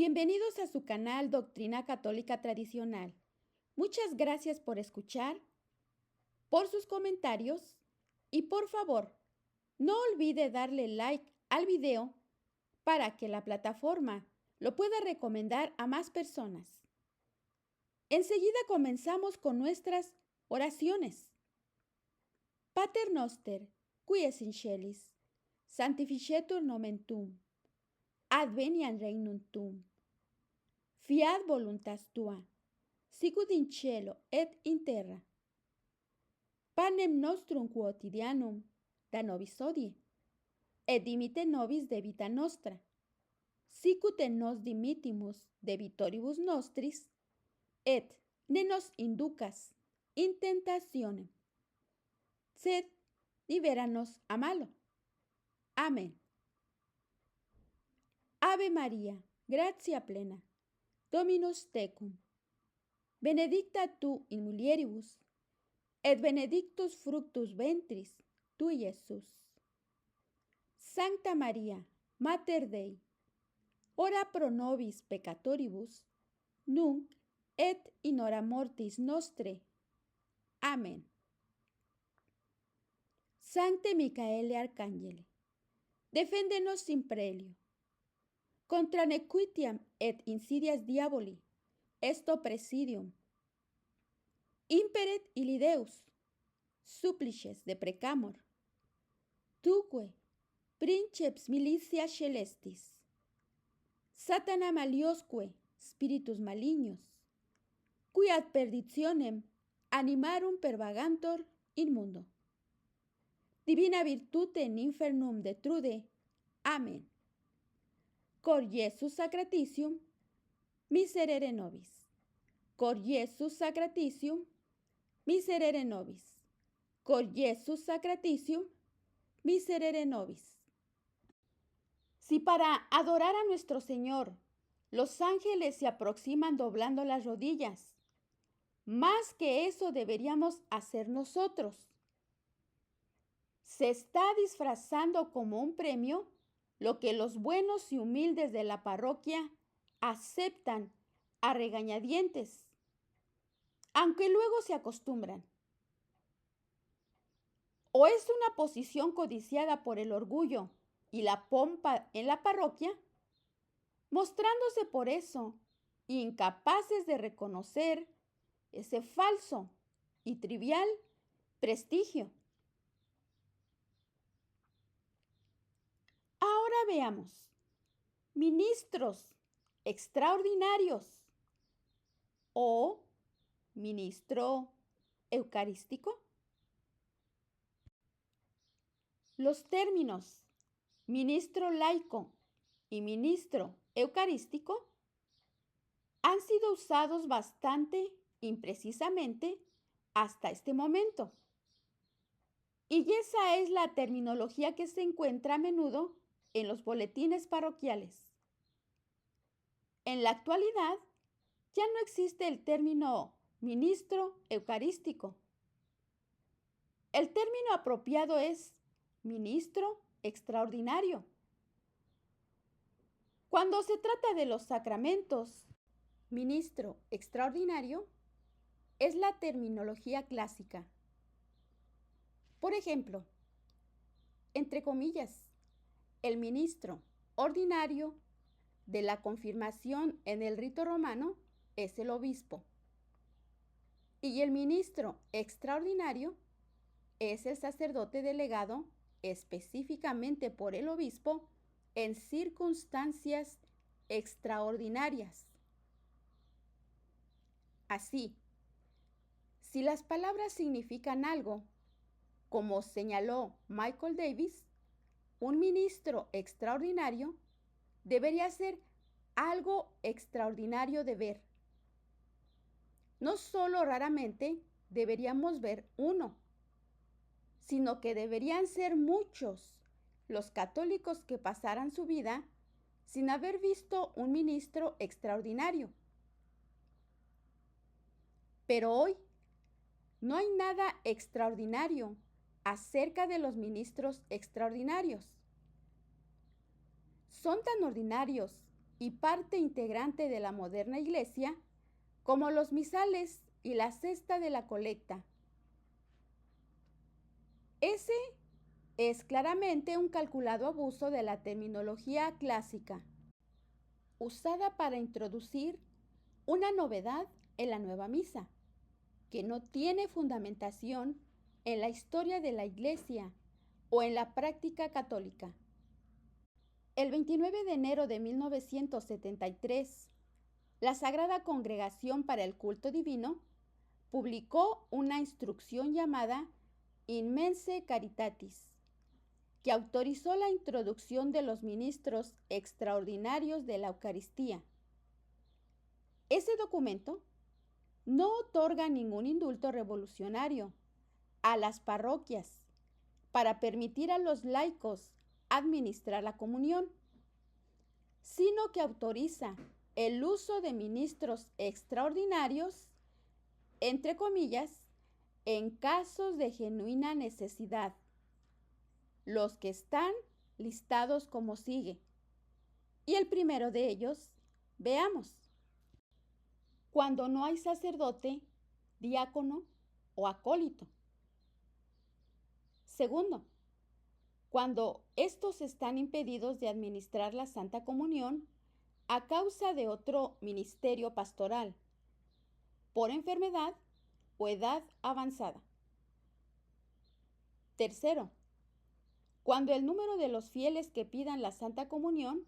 Bienvenidos a su canal Doctrina Católica Tradicional. Muchas gracias por escuchar, por sus comentarios y por favor, no olvide darle like al video para que la plataforma lo pueda recomendar a más personas. Enseguida comenzamos con nuestras oraciones. Pater noster, qui es in celis, sanctificetur nomen tuum, adveniat regnum tuum, fiat voluntas tua, sicut in cielo et in terra. Panem nostrum quotidianum da nobis hodie, et dimitte nobis debita nostra, sicut et nos dimittimus debitoribus nostris, et ne nos inducas in tentationem, sed libera nos a malo. Amén. Ave María, gratia plena, Dominus tecum, benedicta tu in mulieribus, et benedictus fructus ventris tui, Iesus. Sancta Maria, Mater Dei, ora pro nobis peccatoribus, nunc et in hora mortis nostre. Amén. Sancte Micaele Arcangele, defende-nos in prelio. Contra nequitiam et insidias diaboli, esto presidium. Imperet illi Deus, supplices deprecamur. Tuque, princeps militia celestis, Satana maliosque spiritus malignos, qui ad perditionem animarum pervagantur in mundo. Divina virtute in infernum detrude. Amén. Cor Iesus sacratitium, miserere nobis. Cor Iesus sacratitium, miserere nobis. Cor Iesus sacratitium, miserere nobis. Si para adorar a nuestro Señor los ángeles se aproximan doblando las rodillas, más que eso deberíamos hacer nosotros. Se está disfrazando como un premio lo que los buenos y humildes de la parroquia aceptan a regañadientes, aunque luego se acostumbran. O es una posición codiciada por el orgullo y la pompa en la parroquia, mostrándose por eso incapaces de reconocer ese falso y trivial prestigio. Ahora veamos, ministros extraordinarios o ministro eucarístico. Los términos ministro laico y ministro eucarístico han sido usados bastante imprecisamente hasta este momento. Y esa es la terminología que se encuentra a menudo en los boletines parroquiales. En la actualidad, ya no existe el término ministro eucarístico. El término apropiado es ministro extraordinario. Cuando se trata de los sacramentos, ministro extraordinario es la terminología clásica. Por ejemplo, entre comillas, el ministro ordinario de la confirmación en el rito romano es el obispo y el ministro extraordinario es el sacerdote delegado específicamente por el obispo en circunstancias extraordinarias. Así, si las palabras significan algo, como señaló Michael Davis, un ministro extraordinario debería ser algo extraordinario de ver. No solo raramente deberíamos ver uno, sino que deberían ser muchos los católicos que pasaran su vida sin haber visto un ministro extraordinario. Pero hoy no hay nada extraordinario acerca de los ministros extraordinarios. Son tan ordinarios y parte integrante de la moderna Iglesia, como los misales y la cesta de la colecta. Ese es claramente un calculado abuso de la terminología clásica, usada para introducir una novedad en la nueva misa, que no tiene fundamentación en la historia de la Iglesia o en la práctica católica. El 29 de enero de 1973, la Sagrada Congregación para el Culto Divino publicó una instrucción llamada In Mense Caritatis, que autorizó la introducción de los ministros extraordinarios de la Eucaristía. Ese documento no otorga ningún indulto revolucionario a las parroquias para permitir a los laicos administrar la comunión, sino que autoriza el uso de ministros extraordinarios, entre comillas, en casos de genuina necesidad, los que están listados como sigue. Y el primero de ellos, veamos. Cuando no hay sacerdote, diácono o acólito. Segundo, cuando estos están impedidos de administrar la Santa Comunión a causa de otro ministerio pastoral, por enfermedad o edad avanzada. Tercero, cuando el número de los fieles que pidan la Santa Comunión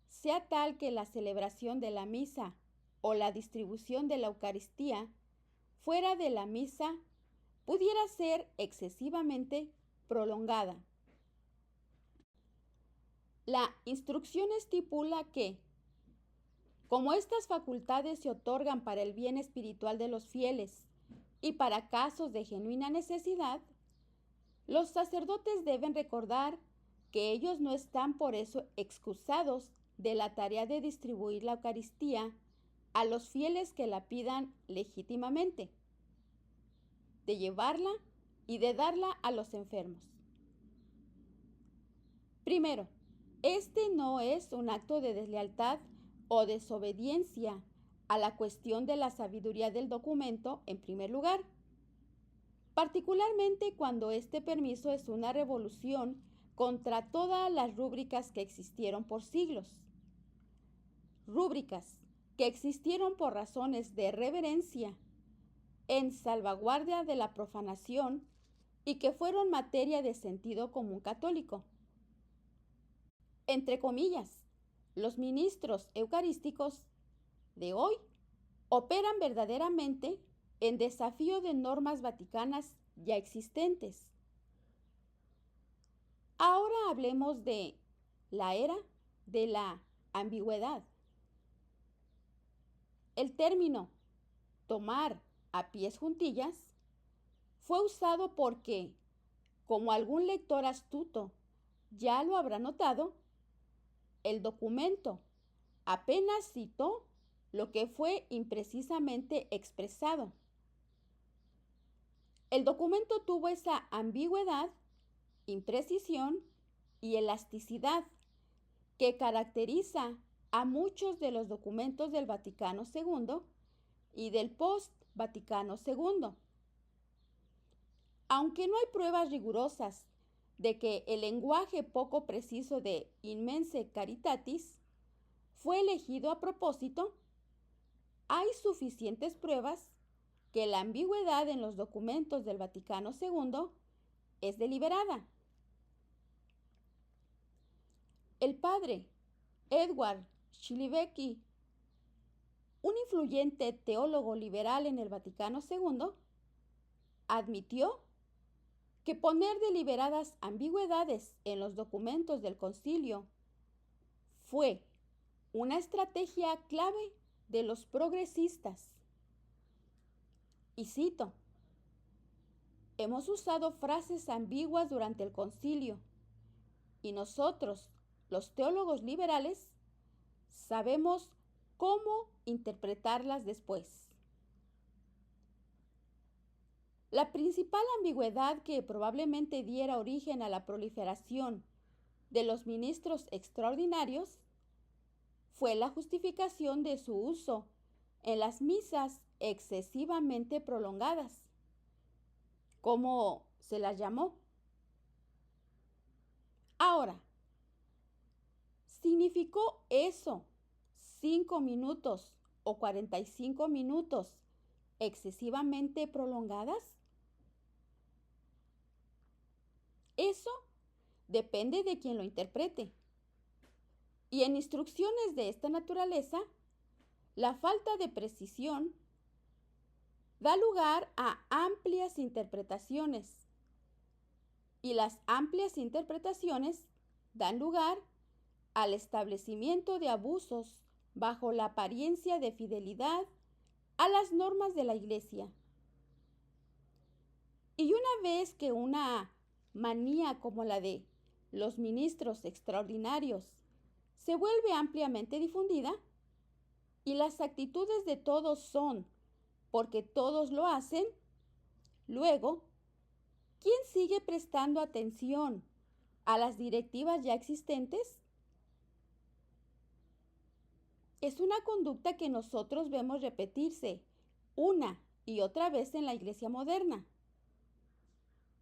sea tal que la celebración de la misa o la distribución de la Eucaristía fuera de la misa pudiera ser excesivamente prolongada. La instrucción estipula que, como estas facultades se otorgan para el bien espiritual de los fieles y para casos de genuina necesidad, los sacerdotes deben recordar que ellos no están por eso excusados de la tarea de distribuir la Eucaristía a los fieles que la pidan legítimamente, de llevarla y de darla a los enfermos. Primero, este no es un acto de deslealtad o desobediencia a la cuestión de la sabiduría del documento en primer lugar, particularmente cuando este permiso es una revolución contra todas las rúbricas que existieron por siglos. Rúbricas que existieron por razones de reverencia, en salvaguardia de la profanación y que fueron materia de sentido común católico. Entre comillas, los ministros eucarísticos de hoy operan verdaderamente en desafío de normas vaticanas ya existentes. Ahora hablemos de la era de la ambigüedad. El término tomar a pies juntillas fue usado porque, como algún lector astuto ya lo habrá notado, el documento apenas citó lo que fue imprecisamente expresado. El documento tuvo esa ambigüedad, imprecisión y elasticidad que caracteriza a muchos de los documentos del Vaticano II y del post-Vaticano II. Aunque no hay pruebas rigurosas de que el lenguaje poco preciso de In Mense Caritatis fue elegido a propósito, hay suficientes pruebas que la ambigüedad en los documentos del Vaticano II es deliberada. El padre Edward Schlivecki, un influyente teólogo liberal en el Vaticano II, admitió que poner deliberadas ambigüedades en los documentos del concilio fue una estrategia clave de los progresistas. Y cito: hemos usado frases ambiguas durante el concilio y nosotros, los teólogos liberales, sabemos cómo interpretarlas después. La principal ambigüedad que probablemente diera origen a la proliferación de los ministros extraordinarios fue la justificación de su uso en las misas excesivamente prolongadas, como se las llamó. Ahora, ¿significó eso 5 minutos o 45 minutos excesivamente prolongadas? Eso depende de quien lo interprete. Y en instrucciones de esta naturaleza, la falta de precisión da lugar a amplias interpretaciones. Y las amplias interpretaciones dan lugar al establecimiento de abusos bajo la apariencia de fidelidad a las normas de la Iglesia. Y una vez que una manía como la de los ministros extraordinarios se vuelve ampliamente difundida, y las actitudes de todos son porque todos lo hacen, luego, ¿quién sigue prestando atención a las directivas ya existentes? Es una conducta que nosotros vemos repetirse una y otra vez en la Iglesia moderna.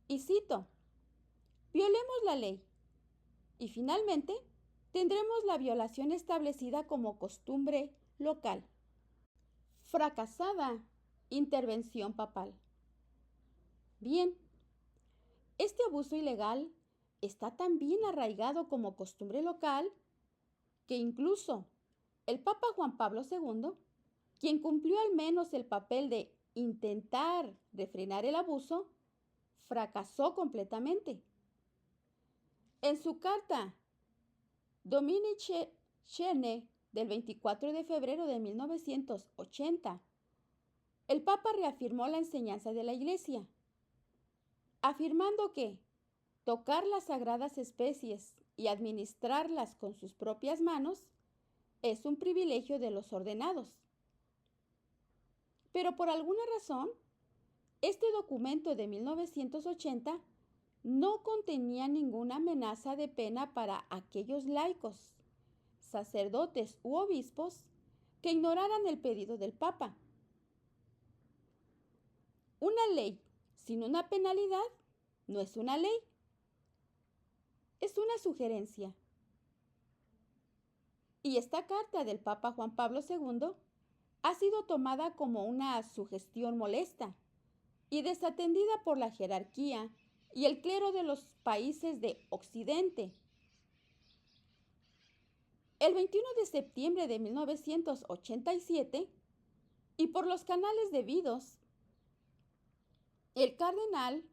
Y cito, violemos la ley y finalmente tendremos la violación establecida como costumbre local. Fracasada intervención papal. Bien, este abuso ilegal está tan bien arraigado como costumbre local que incluso el Papa Juan Pablo II, quien cumplió al menos el papel de intentar refrenar el abuso, fracasó completamente. En su carta Dominici Scene del 24 de febrero de 1980, el Papa reafirmó la enseñanza de la Iglesia, afirmando que tocar las sagradas especies y administrarlas con sus propias manos es un privilegio de los ordenados. Pero por alguna razón, este documento de 1980 no contenía ninguna amenaza de pena para aquellos laicos, sacerdotes u obispos que ignoraran el pedido del Papa. Una ley sin una penalidad no es una ley, es una sugerencia. Y esta carta del Papa Juan Pablo II ha sido tomada como una sugestión molesta y desatendida por la jerarquía y el clero de los países de Occidente. El 21 de septiembre de 1987, y por los canales debidos, el cardenal,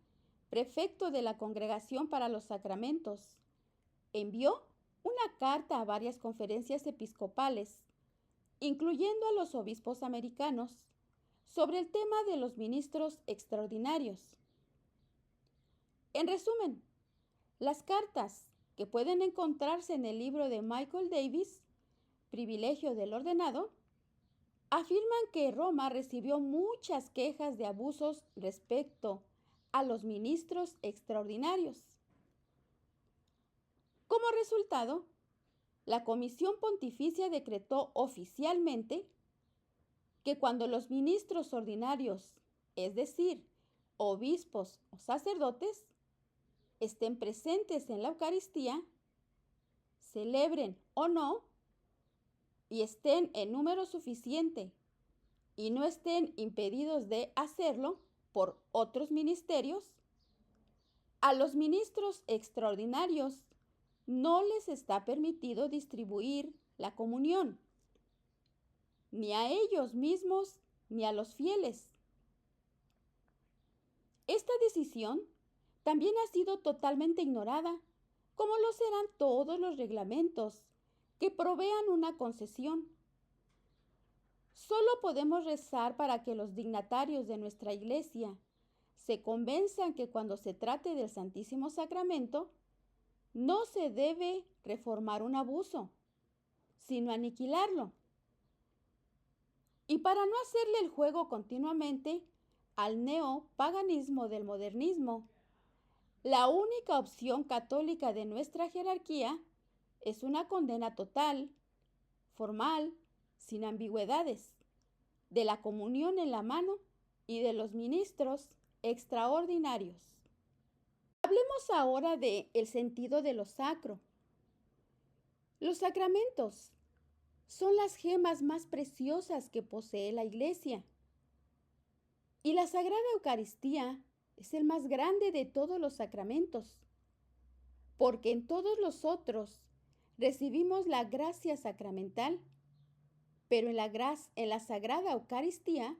prefecto de la Congregación para los Sacramentos, envió una carta a varias conferencias episcopales, incluyendo a los obispos americanos, sobre el tema de los ministros extraordinarios. En resumen, las cartas que pueden encontrarse en el libro de Michael Davis, Privilegio del Ordenado, afirman que Roma recibió muchas quejas de abusos respecto a los ministros extraordinarios. Como resultado, la Comisión Pontificia decretó oficialmente que cuando los ministros ordinarios, es decir, obispos o sacerdotes, estén presentes en la Eucaristía, celebren o no, y estén en número suficiente y no estén impedidos de hacerlo por otros ministerios, a los ministros extraordinarios no les está permitido distribuir la comunión, ni a ellos mismos ni a los fieles. Esta decisión también ha sido totalmente ignorada, como lo serán todos los reglamentos que provean una concesión. Solo podemos rezar para que los dignatarios de nuestra Iglesia se convenzan que cuando se trate del Santísimo Sacramento, no se debe reformar un abuso, sino aniquilarlo. Y para no hacerle el juego continuamente al neopaganismo del modernismo, la única opción católica de nuestra jerarquía es una condena total, formal, sin ambigüedades, de la comunión en la mano y de los ministros extraordinarios. Hablemos ahora del sentido de lo sacro. Los sacramentos son las gemas más preciosas que posee la Iglesia. Y la Sagrada Eucaristía es el más grande de todos los sacramentos, porque en todos los otros recibimos la gracia sacramental, pero en la Sagrada Eucaristía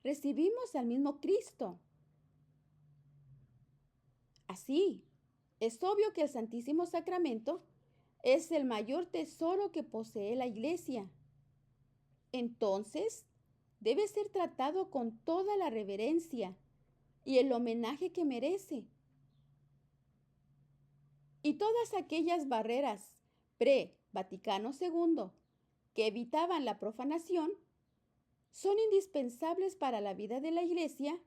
recibimos al mismo Cristo. Así, es obvio que el Santísimo Sacramento es el mayor tesoro que posee la Iglesia. Entonces, debe ser tratado con toda la reverencia y el homenaje que merece. Y todas aquellas barreras pre-Vaticano II que evitaban la profanación son indispensables para la vida de la Iglesia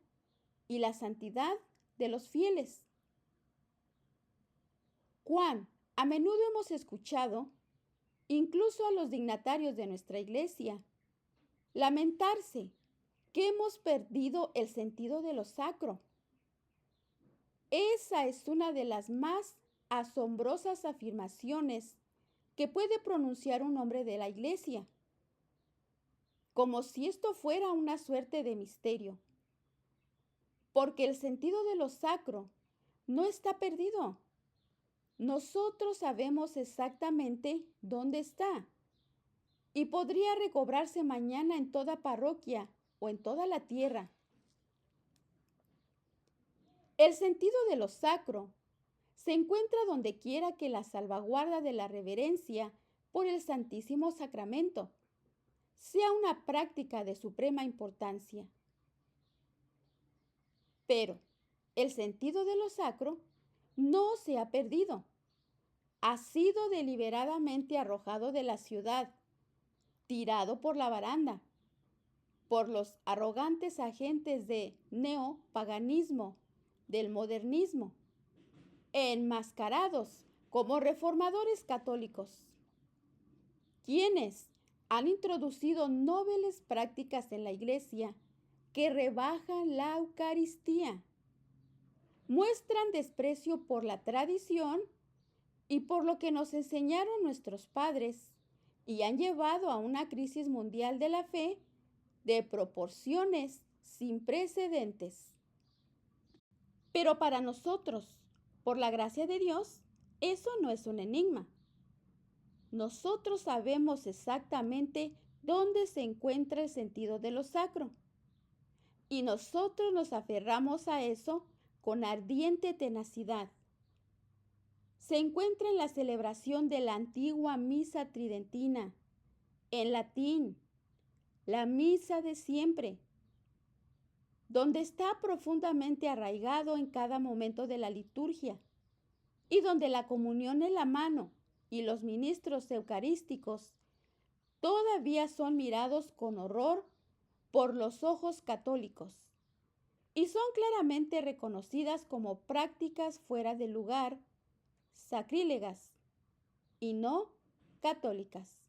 y la santidad de los fieles. Cuán a menudo hemos escuchado, incluso a los dignatarios de nuestra Iglesia, lamentarse que hemos perdido el sentido de lo sacro. Esa es una de las más asombrosas afirmaciones que puede pronunciar un hombre de la Iglesia, como si esto fuera una suerte de misterio, porque el sentido de lo sacro no está perdido. Nosotros sabemos exactamente dónde está y podría recobrarse mañana en toda parroquia o en toda la tierra. El sentido de lo sacro se encuentra donde quiera que la salvaguarda de la reverencia por el Santísimo Sacramento sea una práctica de suprema importancia. Pero el sentido de lo sacro no se ha perdido. Ha sido deliberadamente arrojado de la ciudad, tirado por la baranda, por los arrogantes agentes de neopaganismo, del modernismo, enmascarados como reformadores católicos, quienes han introducido nobles prácticas en la Iglesia que rebajan la Eucaristía, muestran desprecio por la tradición y por lo que nos enseñaron nuestros padres y han llevado a una crisis mundial de la fe de proporciones sin precedentes. Pero para nosotros, por la gracia de Dios, eso no es un enigma. Nosotros sabemos exactamente dónde se encuentra el sentido de lo sacro. Y nosotros nos aferramos a eso con ardiente tenacidad. Se encuentra en la celebración de la antigua misa tridentina, en latín, la misa de siempre, donde está profundamente arraigado en cada momento de la liturgia y donde la comunión en la mano y los ministros eucarísticos todavía son mirados con horror por los ojos católicos y son claramente reconocidas como prácticas fuera de lugar, sacrílegas y no católicas.